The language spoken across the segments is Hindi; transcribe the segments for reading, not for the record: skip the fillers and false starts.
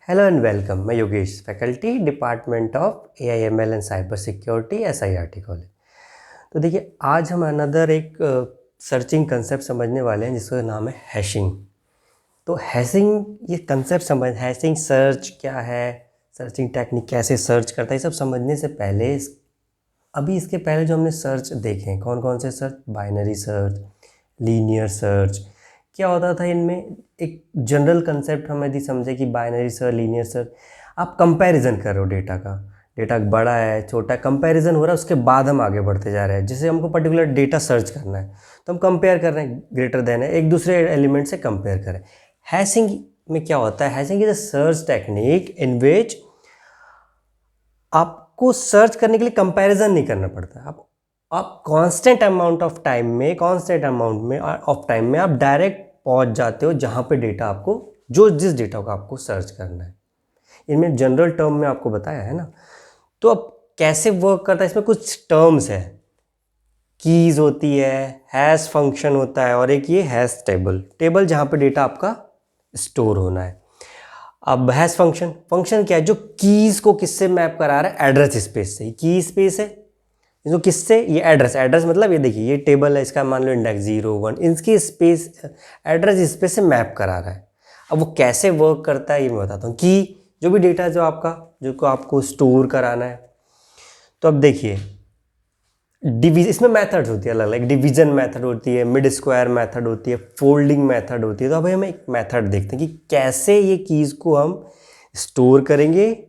Hello and welcome. मैं Yogesh, faculty department of AIML and cyber security SIRT college. तो देखिए, आज हम अनदर एक सर्चिंग कंसेप्ट समझने वाले हैं जिसका नाम है हैशिंग। तो हैशिंग ये कंसेप्ट हैशिंग सर्च क्या है, सर्चिंग टेक्निक कैसे सर्च करता है, ये सब समझने से पहले अभी इसके पहले जो हमने सर्च देखे हैं, कौन कौन से search, binary search, linear search, क्या होता था इनमें। एक जनरल कंसेप्ट हम यदि समझे कि बाइनरी सर्च, लीनियर सर्च, आप कंपैरिजन कर रहे हो डेटा का, डेटा बड़ा है छोटा है, कंपैरिजन हो रहा है, उसके बाद हम आगे बढ़ते जा रहे हैं। जैसे हमको पर्टिकुलर डेटा सर्च करना है तो हम कंपेयर कर रहे हैं, ग्रेटर देन है, एक दूसरे एलिमेंट से कंपेयर करें। हैशिंग में क्या होता है, hashing is a search technique in which आपको सर्च करने के लिए कंपैरिजन नहीं करना पड़ता। आप कांस्टेंट अमाउंट ऑफ टाइम में आप डायरेक्ट पहुंच जाते हो जहां पे डेटा आपको, जिस डेटा को आपको सर्च करना है। इनमें जनरल टर्म में आपको बताया है ना। तो अब कैसे वर्क करता है, इसमें कुछ टर्म्स है, कीज होती है, हैश फंक्शन होता है, और एक ये हैश टेबल जहां पे डेटा आपका स्टोर होना है। अब हैश फंक्शन क्या है, जो कीज को किससे मैप करा रहा है, एड्रेस स्पेस से। की स्पेस है इसको किससे, ये एड्रेस मतलब ये देखिए, ये टेबल है, इसका मान लो इंडेक्स 0 1, इसकी स्पेस एड्रेस स्पेस से मैप करा रहा है। अब वो कैसे वर्क करता है ये मैं बताता हूँ। कि जो भी डेटा जो आपको स्टोर कराना है, तो अब देखिए इसमें मेथड्स होती है अलग अलग। डिवीजन मेथड होती है, मिड स्क्वायर मेथड होती है, फोल्डिंग मेथड होती है। तो अभी हम एक मेथड देखते हैं कि कैसे ये कीज को हम स्टोर करेंगे,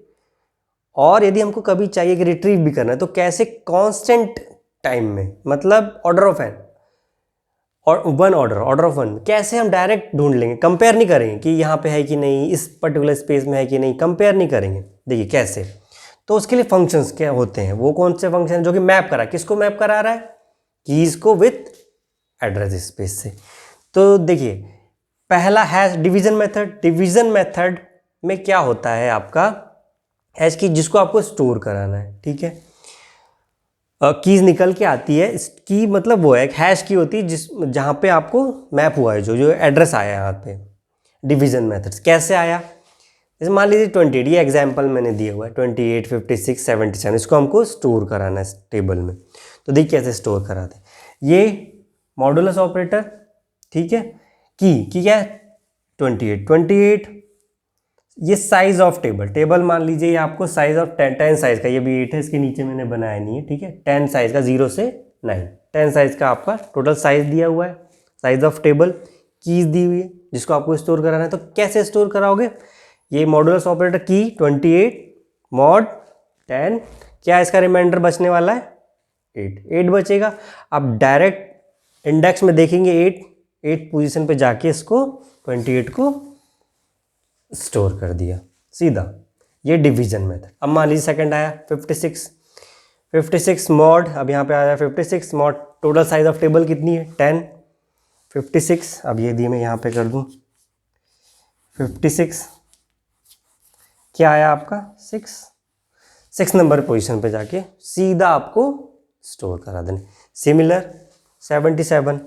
और यदि हमको कभी चाहिए कि रिट्रीव भी करना है तो कैसे कांस्टेंट टाइम में, मतलब ऑर्डर ऑफ एन और ऑर्डर ऑफ वन, कैसे हम डायरेक्ट ढूंढ लेंगे। कंपेयर नहीं करेंगे कि यहाँ पे है कि नहीं, इस पर्टिकुलर स्पेस में है कि नहीं, कंपेयर नहीं करेंगे। देखिए कैसे। तो उसके लिए फंक्शंस क्या होते हैं, वो कौन से फंक्शन जो कि मैप करा, किसको मैप करा रहा है, कीज को विथ एड्रेस स्पेस से। तो देखिए पहला है डिवीजन मेथड में क्या होता है आपका, हैश की जिसको आपको स्टोर कराना है, ठीक है। कीज निकल के आती है, की मतलब वो है, एक हैश की होती है जहाँ पे आपको मैप हुआ है, जो एड्रेस आया यहाँ पे। डिवीजन मेथड्स कैसे आया, जैसे मान लीजिए 28, ये एग्जांपल मैंने दिया हुआ है, 28 56 77, इसको हमको स्टोर कराना है टेबल में। तो देखिए कैसे स्टोर कराते हैं। ये मॉडुलस ऑपरेटर, ठीक है। की क्या है 28, ये साइज ऑफ टेबल मान लीजिए, ये आपको साइज ऑफ 10 साइज का, ये भी 8 है, इसके नीचे मैंने बनाया नहीं है, ठीक है। 10 साइज का, 0 से 9, 10 साइज का आपका टोटल साइज दिया हुआ है, साइज ऑफ टेबल। कीज दी हुई है जिसको आपको स्टोर कराना है। तो कैसे स्टोर कराओगे, ये मॉडुलस ऑपरेटर की 28 मॉड 10, क्या इसका रिमाइंडर बचने वाला है 8 बचेगा। आप डायरेक्ट इंडेक्स में देखेंगे 8 पोजीशन पे जाके इसको 28 को स्टोर कर दिया सीधा। ये डिवीजन मेथड। अब मान लीजिए सेकंड आया 56 मॉड, अब यहाँ पे आया 56 mod, total size of table कितनी है 10, 56, अब ये दिए मैं यहाँ पे कर दूँ 56, क्या आया आपका 6 नंबर पोजीशन पे जाके सीधा आपको स्टोर करा देना। सिमिलर 77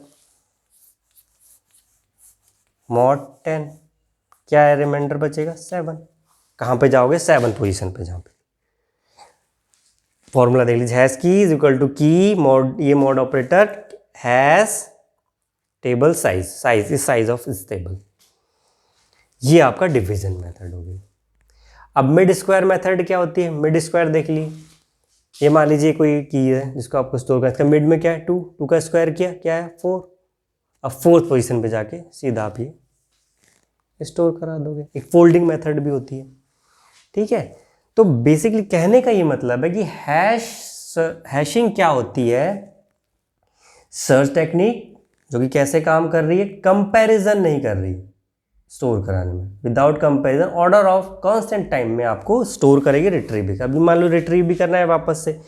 मॉड 10, क्या है रिमाइंडर बचेगा 7, कहाँ पे जाओगे 7 पोजीशन पे, जहाँ पे फॉर्मूला देख लीजिए, हैश की इज इक्वल टू की मॉड, ये mod operator hash table size इस साइज ऑफ इस टेबल। ये आपका डिवीजन मेथड हो गई। अब मिड स्क्वायर मेथड क्या होती है, मिड स्क्वायर देख ली, ये मान लीजिए कोई की है जिसको आपको स्टोर करना है, इसका मिड में क्या है 2 का स्क्वायर क्या है 4। अब 4th पोजीशन पे जाके सीधा आप ये स्टोर करा दोगे। एक फोल्डिंग मेथड भी होती है, ठीक है। तो बेसिकली कहने का ये मतलब है कि हैशिंग क्या होती है, सर्च टेक्निक जो कि कैसे काम कर रही है, कंपैरिजन नहीं कर रही स्टोर कराने में, without comparison order of constant time में आपको स्टोर करेगी रिट्रीव भी। अभी मान लो रिट्रीव भी करना है वापस से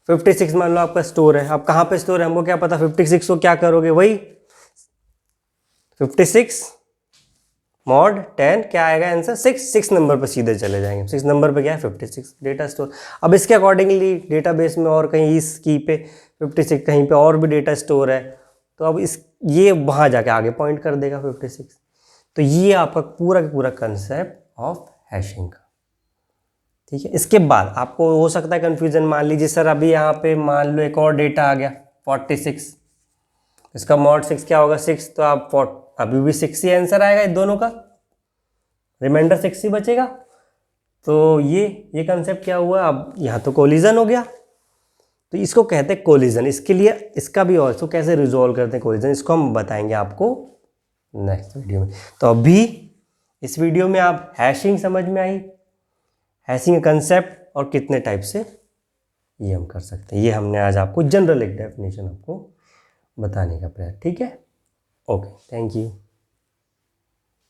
56 मान लो आपका स्टोर है। अब कहाँ पे स्टोर है हमको क्या पता, 56 को क्या करोगे, वही 56 मॉड 10, क्या आएगा आंसर 6 नंबर पर सीधे चले जाएंगे। 6 नंबर पे क्या है 56 डेटा स्टोर। अब इसके अकॉर्डिंगली डेटाबेस में और कहीं इस की पे 56 कहीं पे और भी डेटा स्टोर है, तो अब ये वहाँ जाके आगे पॉइंट कर देगा 56। तो ये आपका पूरा का पूरा कंसेप्ट ऑफ हैशिंग का। ठीक है, इसके बाद आपको हो सकता है कन्फ्यूजन, मान लीजिए सर अभी यहाँ पे मान लो एक और डेटा आ गया 46, इसका मॉड 6 क्या होगा 6, तो आप अभी भी 6 ही आंसर आएगा इन दोनों का, रिमाइंडर 6 ही बचेगा। तो ये कंसेप्ट क्या हुआ, अब यहाँ तो कोलिजन हो गया, तो इसको कहते हैं कोलिजन। इसके लिए इसका भी और इसको कैसे रिजॉल्व करते हैं कोलिजन, इसको हम बताएंगे आपको नेक्स्ट वीडियो में। तो अभी इस वीडियो में आप हैशिंग समझ में आई, हैशिंग कंसेप्ट और कितने टाइप से ये हम कर सकते हैं, ये हमने आज आपको जनरल एक डेफिनेशन आपको बताने का प्रयास। ठीक है, ओके, थैंक यू।